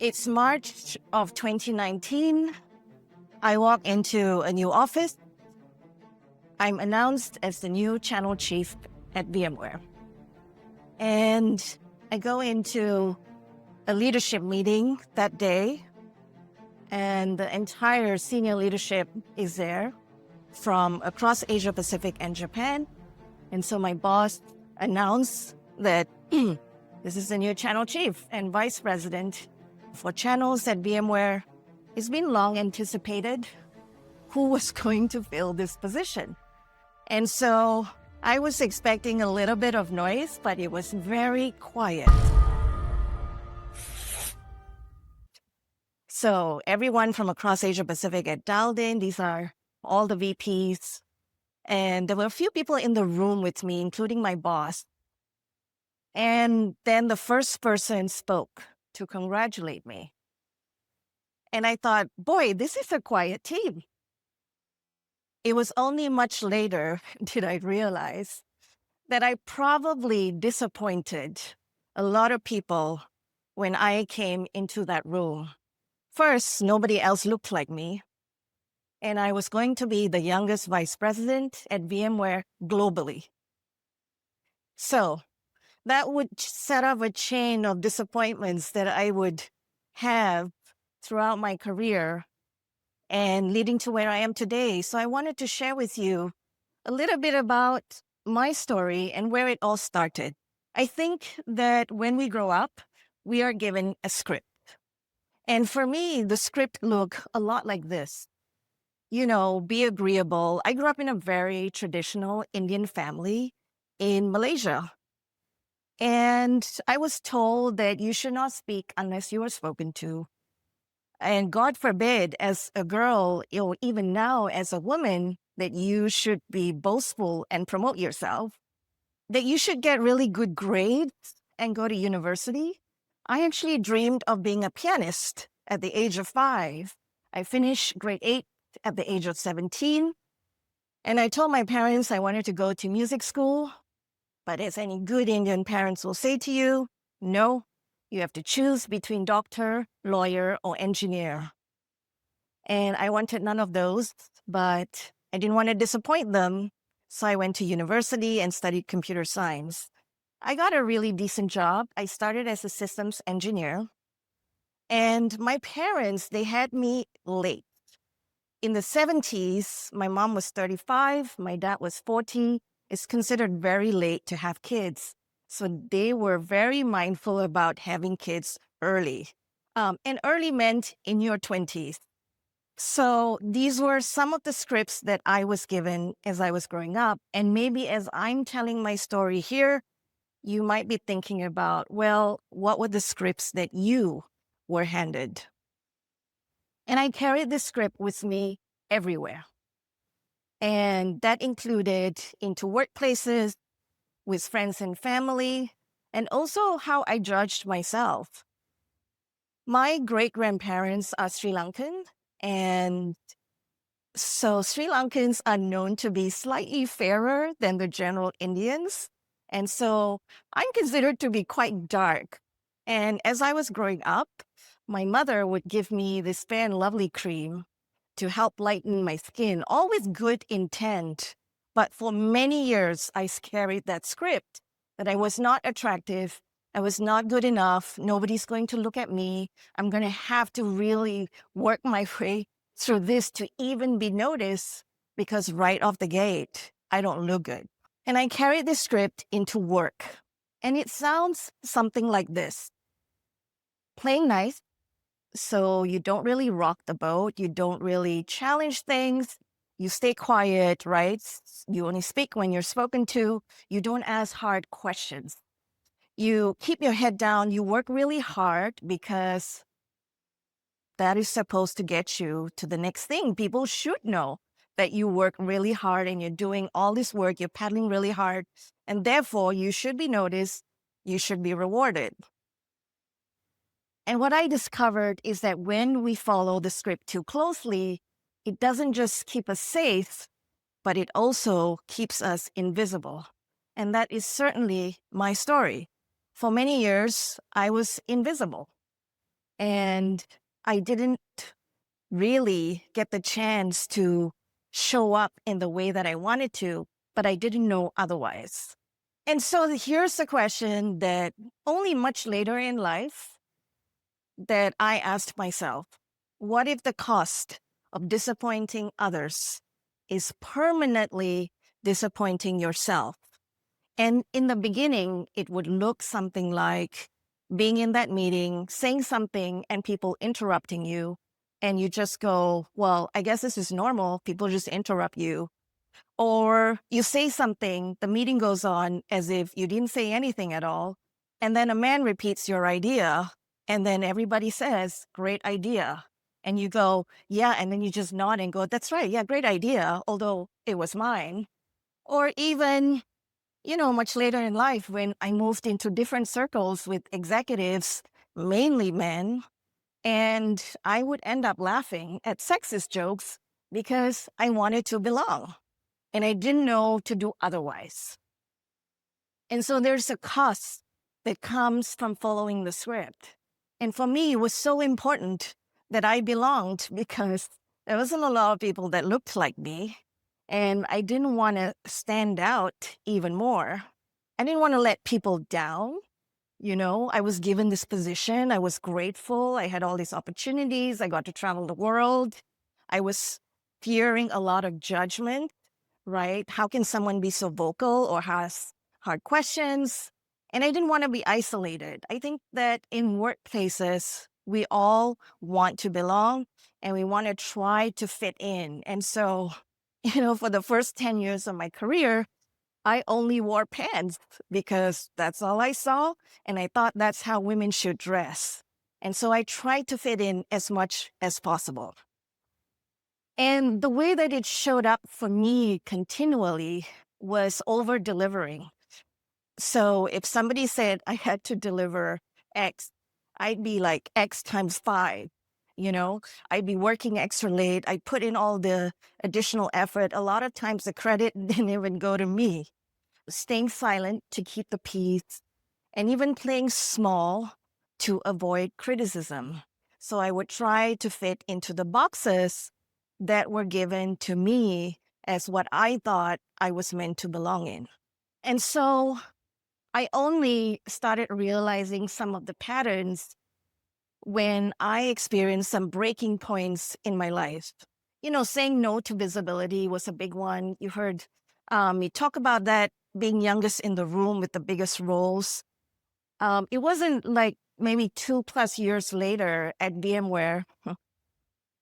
It's March of 2019. I walk into a new office. I'm announced as the new channel chief at VMware. And I go into a leadership meeting that day, and the entire senior leadership is there from across Asia Pacific and Japan. And so my boss announced that this is the new channel chief and vice president for channels at VMware. It's been long anticipated who was going to fill this position. And so I was expecting a little bit of noise, but it was very quiet. So everyone from across Asia Pacific had dialed in. These are all the VPs. And there were a few people in the room with me, including my boss. And then the first person spoke to congratulate me. And I thought, boy, this is a quiet team. It was only much later did I realize that I probably disappointed a lot of people when I came into that room. First, nobody else looked like me. And I was going to be the youngest vice president at VMware globally. So that would set up a chain of disappointments that I would have throughout my career and leading to where I am today. So I wanted to share with you a little bit about my story and where it all started. I think that when we grow up, we are given a script. And for me, the script looked a lot like this. You know, be agreeable. I grew up in a very traditional Indian family in Malaysia. And I was told that you should not speak unless you are spoken to. And God forbid, as a girl, or even now as a woman, that you should be boastful and promote yourself, that you should get really good grades and go to university. I actually dreamed of being a pianist at the age of 5. I finished grade 8 at the age of 17. And I told my parents I wanted to go to music school. But as any good Indian parents will say to you, no, you have to choose between doctor, lawyer, or engineer. And I wanted none of those, but I didn't want to disappoint them. So I went to university and studied computer science. I got a really decent job. I started as a systems engineer. And my parents, they had me late. In the 70s, my mom was 35, my dad was 40. It's considered very late to have kids. So they were very mindful about having kids early. And early meant in your 20s. So these were some of the scripts that I was given as I was growing up. And maybe as I'm telling my story here, you might be thinking about, well, what were the scripts that you were handed? And I carried this script with me everywhere. And that included into workplaces, with friends and family, and also how I judged myself. My great-grandparents are Sri Lankan, and so Sri Lankans are known to be slightly fairer than the general Indians. And so I'm considered to be quite dark. And as I was growing up, my mother would give me this Fair and Lovely cream to help lighten my skin, all with good intent. But for many years, I carried that script that I was not attractive, I was not good enough, nobody's going to look at me, I'm going to have to really work my way through this to even be noticed, because right off the gate, I don't look good. And I carried this script into work. And it sounds something like this. Playing nice, so you don't really rock the boat, you don't really challenge things, you stay quiet, right? You only speak when you're spoken to, you don't ask hard questions. You keep your head down, you work really hard because that is supposed to get you to the next thing. People should know that you work really hard and you're doing all this work, you're paddling really hard, and therefore you should be noticed, you should be rewarded. And what I discovered is that when we follow the script too closely, it doesn't just keep us safe, but it also keeps us invisible. And that is certainly my story. For many years, I was invisible. And I didn't really get the chance to show up in the way that I wanted to, but I didn't know otherwise. And so here's the question that only much later in life that I asked myself, what if the cost of disappointing others is permanently disappointing yourself? And in the beginning, it would look something like being in that meeting, saying something, and people interrupting you. And you just go, well, I guess this is normal. People just interrupt you. Or you say something, the meeting goes on as if you didn't say anything at all. And then a man repeats your idea. And then everybody says, great idea. And you go, yeah. And then you just nod and go, that's right. Yeah, great idea. Although it was mine. Or even, much later in life when I moved into different circles with executives, mainly men, and I would end up laughing at sexist jokes because I wanted to belong and I didn't know to do otherwise. And so there's a cost that comes from following the script. And for me, it was so important that I belonged because there wasn't a lot of people that looked like me. And I didn't want to stand out even more. I didn't want to let people down. I was given this position. I was grateful. I had all these opportunities. I got to travel the world. I was fearing a lot of judgment, right? How can someone be so vocal or has hard questions? And I didn't want to be isolated. I think that in workplaces, we all want to belong and we want to try to fit in. And so, for the first 10 years of my career, I only wore pants because that's all I saw. And I thought that's how women should dress. And so I tried to fit in as much as possible. And the way that it showed up for me continually was over delivering. So if somebody said I had to deliver X, I'd be like X times 5. I'd be working extra late. I put in all the additional effort. A lot of times the credit didn't even go to me. Staying silent to keep the peace, and even playing small to avoid criticism. So I would try to fit into the boxes that were given to me as what I thought I was meant to belong in. And so I only started realizing some of the patterns when I experienced some breaking points in my life. Saying no to visibility was a big one. You heard me talk about that, being youngest in the room with the biggest roles. It wasn't like maybe 2+ years later at VMware,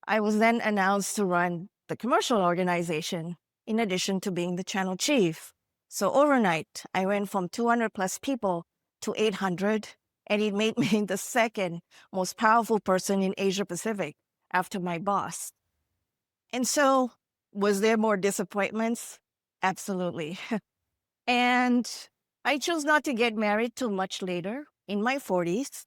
I was then announced to run the commercial organization in addition to being the channel chief. So overnight, I went from 200+ people to 800, and it made me the second most powerful person in Asia Pacific after my boss. And so, was there more disappointments? Absolutely. And I chose not to get married till much later in my 40s.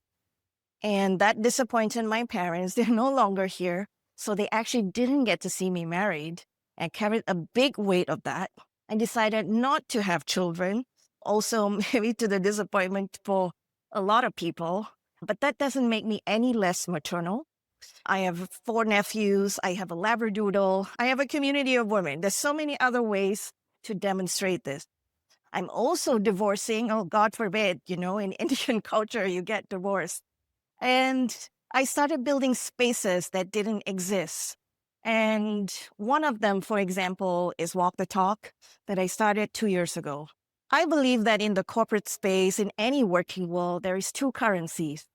And that disappointed my parents. They're no longer here. So they actually didn't get to see me married and carried a big weight of that. I decided not to have children. Also, maybe to the disappointment for a lot of people. But that doesn't make me any less maternal. I have 4 nephews. I have a Labradoodle. I have a community of women. There's so many other ways to demonstrate this. I'm also divorcing. Oh, God forbid, in Indian culture, you get divorced. And I started building spaces that didn't exist. And one of them, for example, is Walk the Talk that I started 2 years ago. I believe that in the corporate space, in any working world, there is 2 currencies.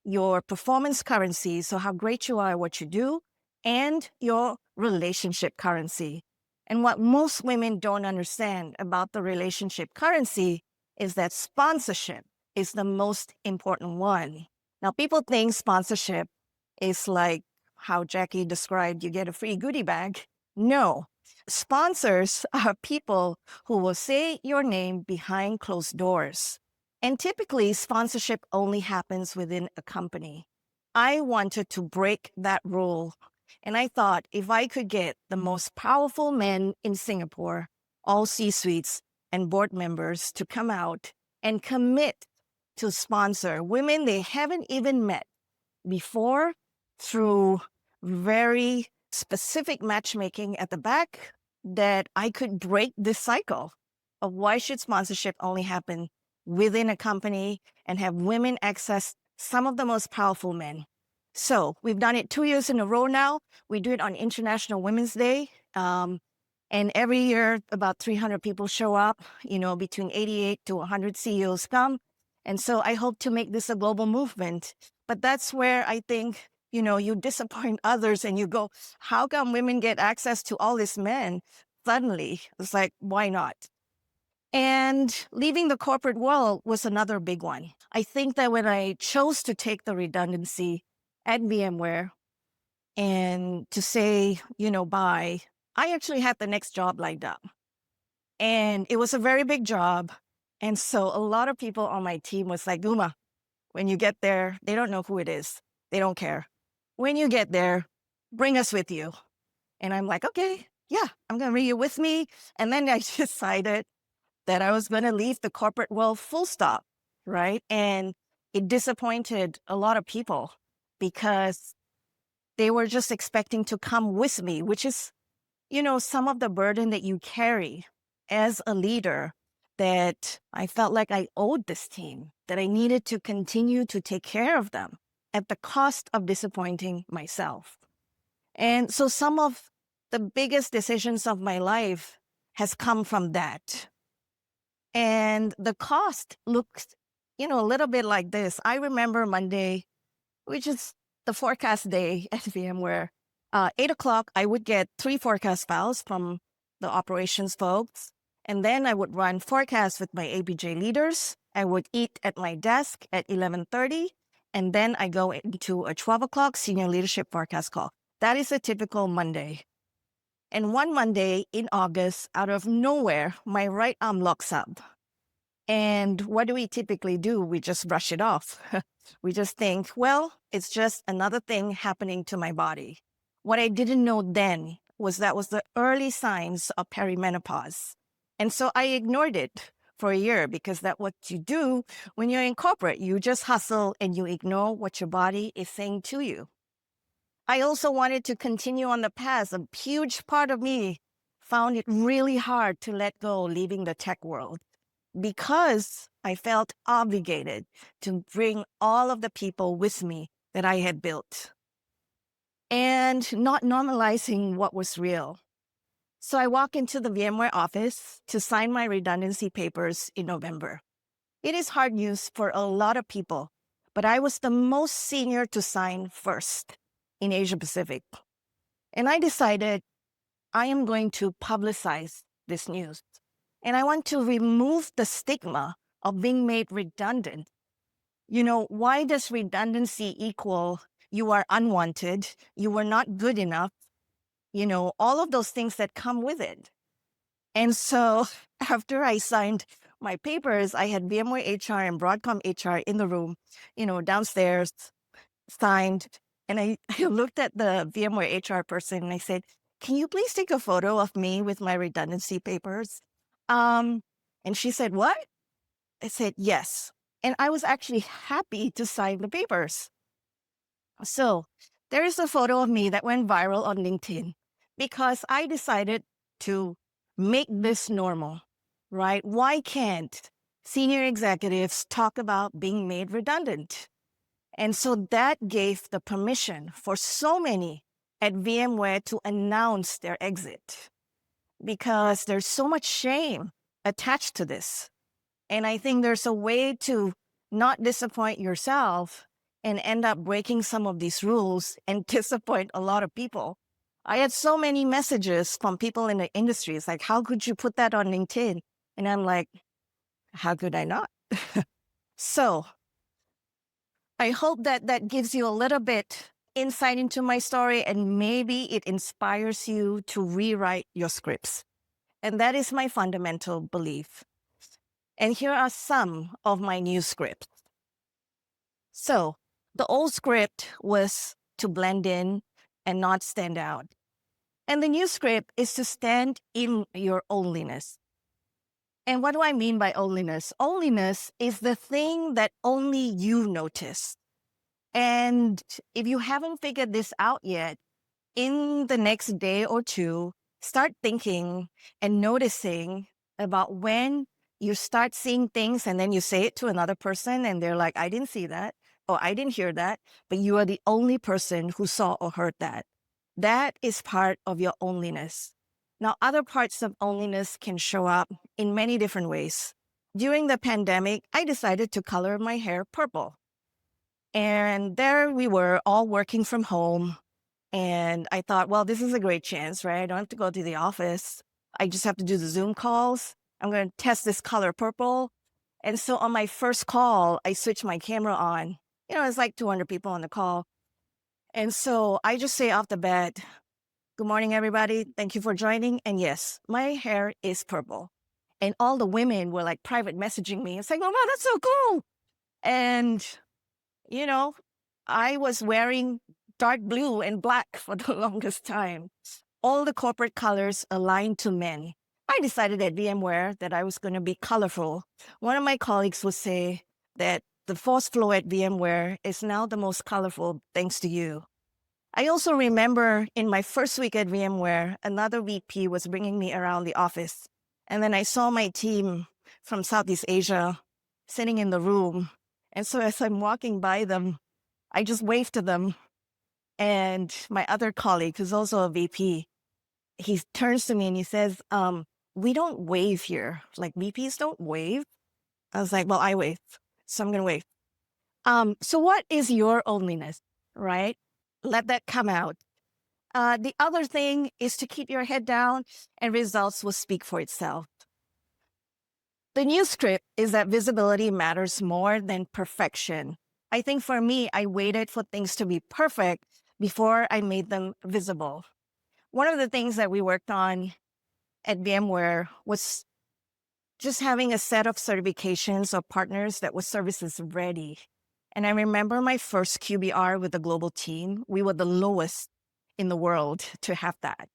Your performance currency, so how great you are at what you do, and your relationship currency. And what most women don't understand about the relationship currency is that sponsorship is the most important one. Now, people think sponsorship is like how Jackie described, you get a free goodie bag. No, sponsors are people who will say your name behind closed doors. And typically, sponsorship only happens within a company. I wanted to break that rule. And I thought if I could get the most powerful men in Singapore, all C-suites and board members to come out and commit to sponsor women they haven't even met before through very specific matchmaking at the back that I could break this cycle of why should sponsorship only happen within a company and have women access some of the most powerful men. So we've done it 2 years in a row now. We do it on International Women's Day. And every year, about 300 people show up, between 88 to 100 CEOs come. And so I hope to make this a global movement. But that's where I think, you disappoint others and you go, how come women get access to all these men? Suddenly, it's like, why not? And leaving the corporate world was another big one. I think that when I chose to take the redundancy at VMware and to say, bye, I actually had the next job lined up. And it was a very big job. And so a lot of people on my team was like, Uma, when you get there, they don't know who it is. They don't care. When you get there, bring us with you. And I'm like, okay, yeah, I'm going to bring you with me. And then I decided that I was going to leave the corporate world full stop, right? And it disappointed a lot of people because they were just expecting to come with me, which is, some of the burden that you carry as a leader that I felt like I owed this team, that I needed to continue to take care of them at the cost of disappointing myself. And so some of the biggest decisions of my life has come from that. And the cost looks, a little bit like this. I remember Monday, which is the forecast day at VMware. 8 o'clock, I would get 3 forecast files from the operations folks. And then I would run forecasts with my APJ leaders. I would eat at my desk at 11:30. And then I go into a 12 o'clock senior leadership forecast call. That is a typical Monday. And one Monday in August, out of nowhere, my right arm locks up. And what do we typically do? We just brush it off. We just think, well, it's just another thing happening to my body. What I didn't know then was that was the early signs of perimenopause. And so I ignored it for a year because that's what you do when you're in corporate. You just hustle and you ignore what your body is saying to you. I also wanted to continue on the path. A huge part of me found it really hard to let go leaving the tech world because I felt obligated to bring all of the people with me that I had built and not normalizing what was real. So I walk into the VMware office to sign my redundancy papers in November. It is hard news for a lot of people, but I was the most senior to sign first in Asia Pacific. And I decided I am going to publicize this news. And I want to remove the stigma of being made redundant. Why does redundancy equal you are unwanted, you were not good enough, all of those things that come with it. And so after I signed my papers, I had VMware HR and Broadcom HR in the room, downstairs, signed. And I looked at the VMware HR person and I said, can you please take a photo of me with my redundancy papers? And she said, what? I said, yes. And I was actually happy to sign the papers. So there is a photo of me that went viral on LinkedIn because I decided to make this normal, right? Why can't senior executives talk about being made redundant? And so that gave the permission for so many at VMware to announce their exit because there's so much shame attached to this. And I think there's a way to not disappoint yourself and end up breaking some of these rules and disappoint a lot of people. I had so many messages from people in the industry. It's like, how could you put that on LinkedIn? And I'm like, how could I not? So I hope that gives you a little bit insight into my story and maybe it inspires you to rewrite your scripts. And that is my fundamental belief. And here are some of my new scripts. So the old script was to blend in and not stand out. And the new script is to stand in your onlyness. And what do I mean by onlyness? Onlyness is the thing that only you notice. And if you haven't figured this out yet, in the next day or two, start thinking and noticing about when you start seeing things and then you say it to another person and they're like, I didn't see that, or I didn't hear that, but you are the only person who saw or heard that. That is part of your onlyness. Now, other parts of onlyness can show up in many different ways. During the pandemic, I decided to color my hair purple. And there we were all working from home. And I thought, well, this is a great chance, right? I don't have to go to the office. I just have to do the Zoom calls. I'm going to test this color purple. And so on my first call, I switched my camera on. It's like 200 people on the call. And so I just say off the bat, good morning, everybody. Thank you for joining. And yes, my hair is purple. And all the women were like private messaging me. It's like, oh, wow, that's so cool. And, I was wearing dark blue and black for the longest time. All the corporate colors aligned to men. I decided at VMware that I was going to be colorful. One of my colleagues would say that the fourth floor at VMware is now the most colorful thanks to you. I also remember in my first week at VMware, another VP was bringing me around the office. And then I saw my team from Southeast Asia sitting in the room. And so as I'm walking by them, I just waved to them. And my other colleague, who's also a VP, he turns to me and he says, we don't wave here. Like VPs don't wave. I was like, well, I wave. So I'm going to wave. So what is your onlyness, right? Let that come out. The other thing is to keep your head down and results will speak for itself. The new script is that visibility matters more than perfection. I think for me, I waited for things to be perfect before I made them visible. One of the things that we worked on at VMware was just having a set of certifications or partners that was services ready. And I remember my first QBR with the global team, we were the lowest in the world to have that.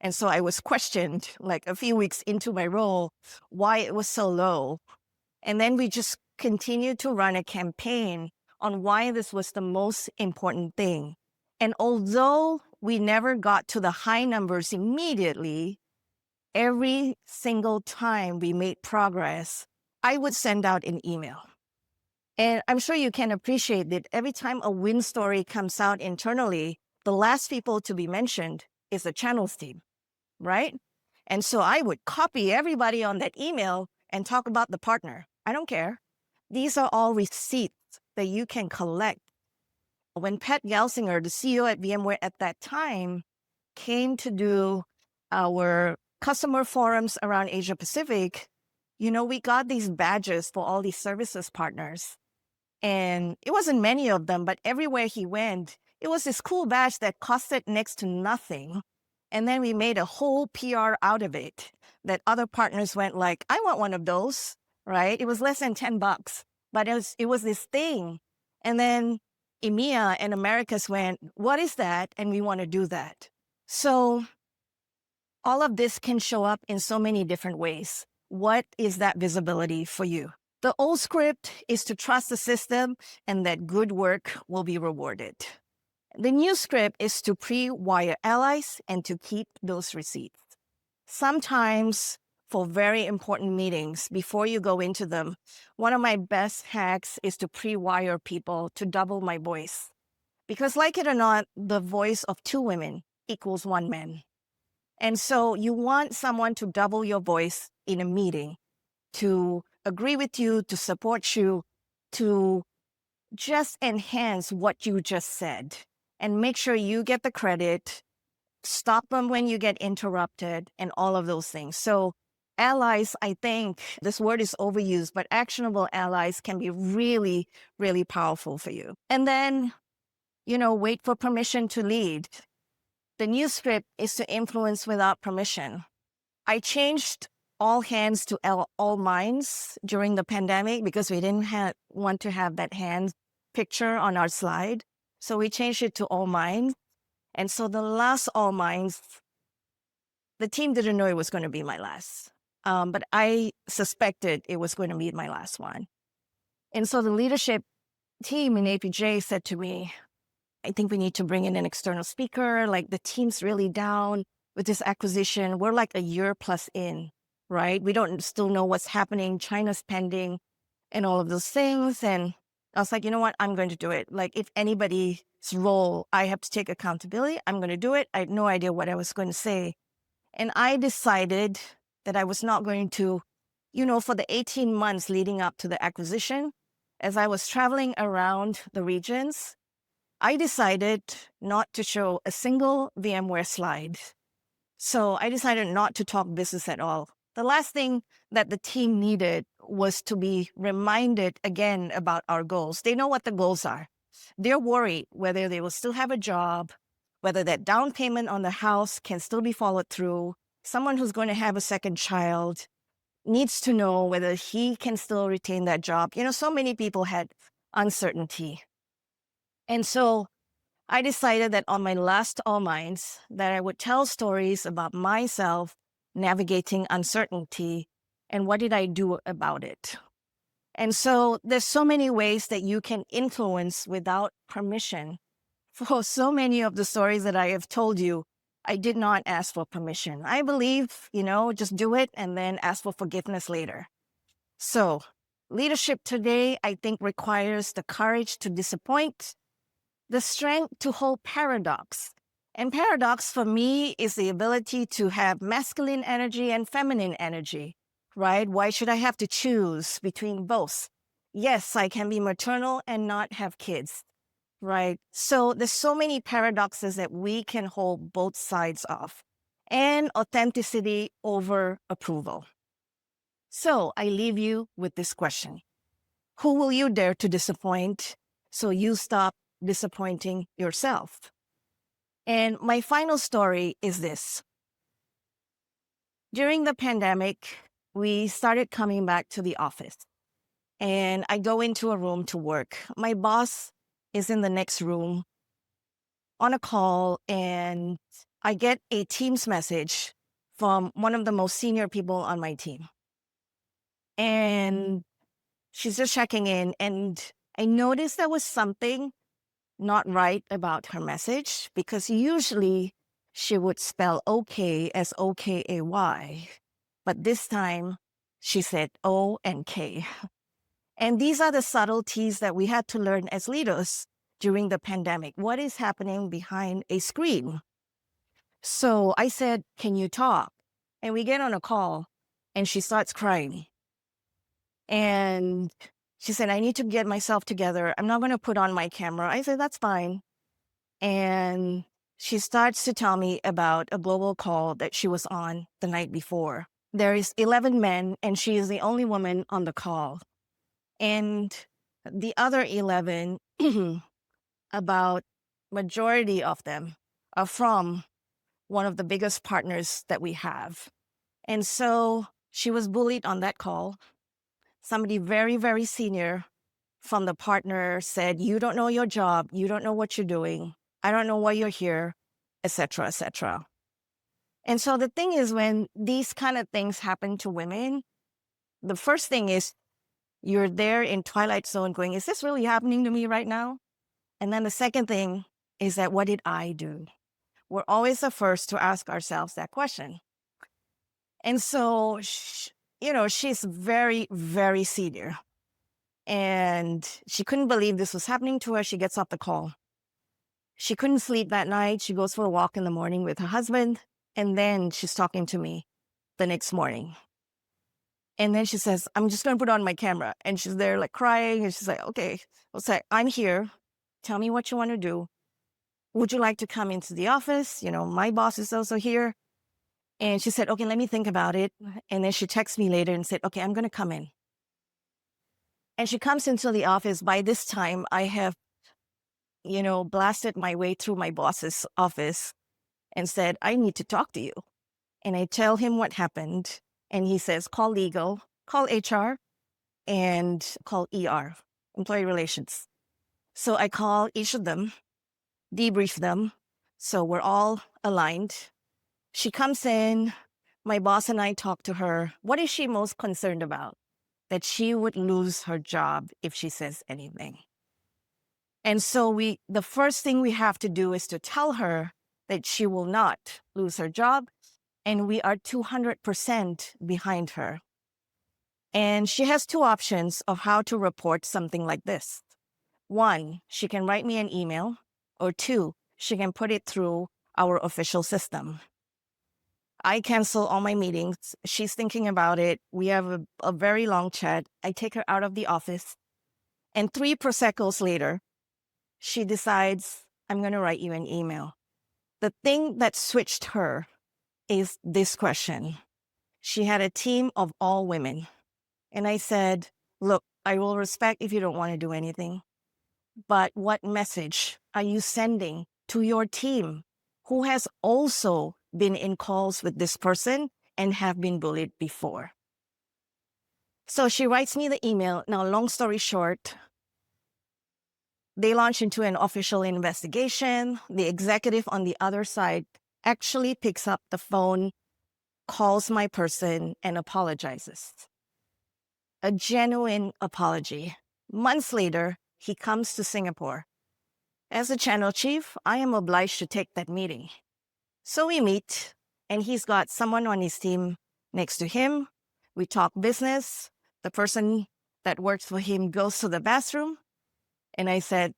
And so I was questioned like a few weeks into my role, why it was so low. And then we just continued to run a campaign on why this was the most important thing. And although we never got to the high numbers immediately, every single time we made progress, I would send out an email. And I'm sure you can appreciate that every time a win story comes out internally, the last people to be mentioned is the channels team, right? And so I would copy everybody on that email and talk about the partner. I don't care. These are all receipts that you can collect. When Pat Gelsinger, the CEO at VMware at that time, came to do our customer forums around Asia Pacific, we got these badges for all these services partners. And it wasn't many of them, but everywhere he went, it was this cool badge that costed next to nothing. And then we made a whole PR out of it that other partners went like, I want one of those, right? It was less than $10, but it was this thing. And then EMEA and Americas went, what is that? And we want to do that. So all of this can show up in so many different ways. What is that visibility for you? The old script is to trust the system and that good work will be rewarded. The new script is to pre-wire allies and to keep those receipts. Sometimes for very important meetings, before you go into them, one of my best hacks is to pre-wire people to double my voice. Because like it or not, the voice of two women equals one man. And so you want someone to double your voice in a meeting, to agree with you, to support you, to just enhance what you just said and make sure you get the credit, stop them when you get interrupted, and all of those things. So allies, I think this word is overused, but actionable allies can be really, really powerful for you. And then, wait for permission to lead. The new script is to influence without permission. I changed all hands to all minds during the pandemic because we didn't want to have that hand picture on our slide. So we changed it to all minds. And so the last all minds, the team didn't know it was going to be my last. But I suspected it was going to be my last one. And so the leadership team in APJ said to me, I think we need to bring in an external speaker. Like the team's really down with this acquisition. We're like a year plus in, right? We don't still know what's happening. China's pending and all of those things. And I was like, you know what? I'm going to do it. Like if anybody's role, I have to take accountability. I'm going to do it. I had no idea what I was going to say. And I decided that I was not going to, for the 18 months leading up to the acquisition, as I was traveling around the regions, I decided not to show a single VMware slide. So I decided not to talk business at all. The last thing that the team needed was to be reminded again about our goals. They know what the goals are. They're worried whether they will still have a job, whether that down payment on the house can still be followed through. Someone who's going to have a second child needs to know whether he can still retain that job. So many people had uncertainty. And so I decided that on my last All Minds that I would tell stories about myself navigating uncertainty and what did I do about it. And so there's so many ways that you can influence without permission. For so many of the stories that I have told you, I did not ask for permission. I believe, just do it and then ask for forgiveness later. So leadership today, I think, requires the courage to disappoint, the strength to hold paradox. And paradox for me is the ability to have masculine energy and feminine energy, right? Why should I have to choose between both? Yes, I can be maternal and not have kids, right? So there's so many paradoxes that we can hold both sides of, and authenticity over approval. So I leave you with this question. Who will you dare to disappoint so you stop disappointing yourself? And my final story is this. During the pandemic, we started coming back to the office, and I go into a room to work. My boss is in the next room on a call, and I get a Teams message from one of the most senior people on my team. And she's just checking in, and I noticed there was something not right about her message, because usually she would spell okay as OKAY, but this time she said O and K. And these are the subtleties that we had to learn as leaders during the pandemic. What is happening behind a screen? So I said, can you talk? And we get on a call and she starts crying. And she said, I need to get myself together. I'm not going to put on my camera. I said, that's fine. And she starts to tell me about a global call that she was on the night before. There is 11 men, and she is the only woman on the call. And the other 11, about majority of them are from one of the biggest partners that we have. And so she was bullied on that call. Somebody very, very senior from the partner said, you don't know your job. You don't know what you're doing. I don't know why you're here, etc., etc. And so the thing is, when these kind of things happen to women, the first thing is you're there in twilight zone going, is this really happening to me right now? And then the second thing is that, what did I do? We're always the first to ask ourselves that question. And so, she's very, very senior. And she couldn't believe this was happening to her. She gets off the call. She couldn't sleep that night. She goes for a walk in the morning with her husband. And then she's talking to me the next morning. And then she says, I'm just going to put on my camera. And she's there like crying. And she's like, okay, I'll say, I'm here. Tell me what you want to do. Would you like to come into the office? My boss is also here. And she said, okay, let me think about it. And then she texted me later and said, okay, I'm going to come in. And she comes into the office. By this time, I have, blasted my way through my boss's office and said, I need to talk to you. And I tell him what happened. And he says, call legal, call HR, and call ER, employee relations. So I call each of them, debrief them. So we're all aligned. She comes in, my boss and I talk to her. What is she most concerned about? That she would lose her job if she says anything. And so the first thing we have to do is to tell her that she will not lose her job, and we are 200% behind her. And she has two options of how to report something like this. One, she can write me an email, or two, she can put it through our official system. I cancel all my meetings. She's thinking about it. We have a very long chat. I take her out of the office. And 3 Prosecco's later, she decides, I'm going to write you an email. The thing that switched her is this question. She had a team of all women. And I said, look, I will respect if you don't want to do anything. But what message are you sending to your team who has also been in calls with this person and have been bullied before? So she writes me the email. Now, long story short, they launch into an official investigation. The executive on the other side actually picks up the phone, calls my person, and apologizes. A genuine apology. Months later, he comes to Singapore. As a channel chief, I am obliged to take that meeting. So we meet, and he's got someone on his team next to him. We talk business. The person that works for him goes to the bathroom, and I said,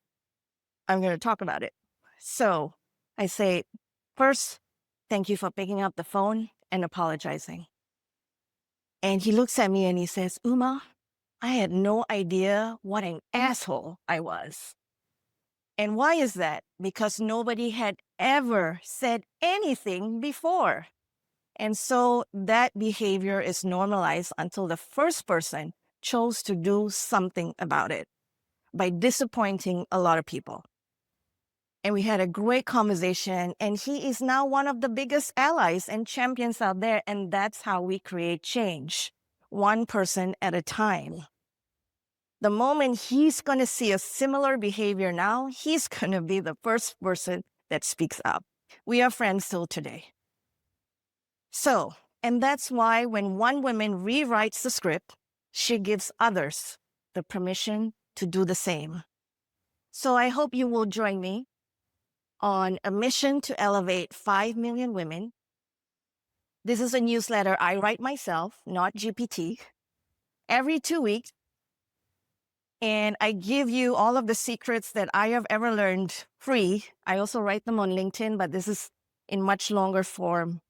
I'm going to talk about it. So I say, first, thank you for picking up the phone and apologizing. And he looks at me and he says, Uma, I had no idea what an asshole I was. And why is that? Because nobody had ever said anything before. And so that behavior is normalized until the first person chose to do something about it by disappointing a lot of people. And we had a great conversation, and he is now one of the biggest allies and champions out there. And that's how we create change, one person at a time. The moment he's going to see a similar behavior now, he's going to be the first person that speaks up. We are friends till today. So, and that's why when one woman rewrites the script, she gives others the permission to do the same. So I hope you will join me on a mission to elevate 5 million women. This is a newsletter I write myself, not GPT, every 2 weeks. And I give you all of the secrets that I have ever learned free. I also write them on LinkedIn, but this is in much longer form.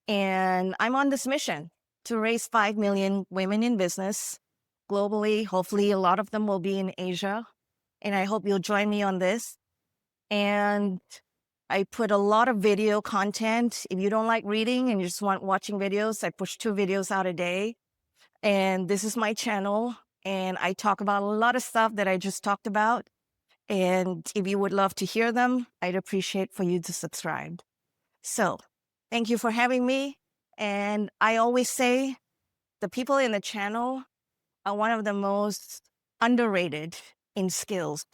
And I'm on this mission to raise 5 million women in business globally. Hopefully, a lot of them will be in Asia. And I hope you'll join me on this. And I put a lot of video content. If you don't like reading and you just want watching videos, I push 2 videos out a day. And this is my channel. And I talk about a lot of stuff that I just talked about. And if you would love to hear them, I'd appreciate for you to subscribe. So thank you for having me. And I always say the people in the channel are one of the most underrated in skills.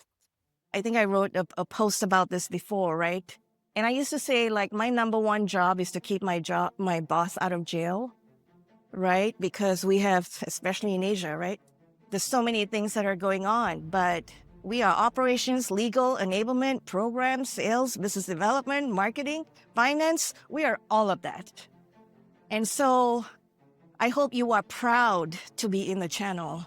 I think I wrote a post about this before, right? And I used to say, like, my number one job is to keep my boss out of jail, right? Because we have, especially in Asia, right? There's so many things that are going on, but we are operations, legal, enablement, programs, sales, business development, marketing, finance. We are all of that. And so I hope you are proud to be in the channel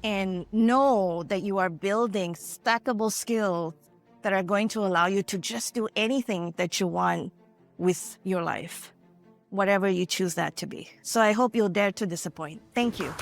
and know that you are building stackable skills that are going to allow you to just do anything that you want with your life, whatever you choose that to be. So I hope you'll dare to disappoint. Thank you.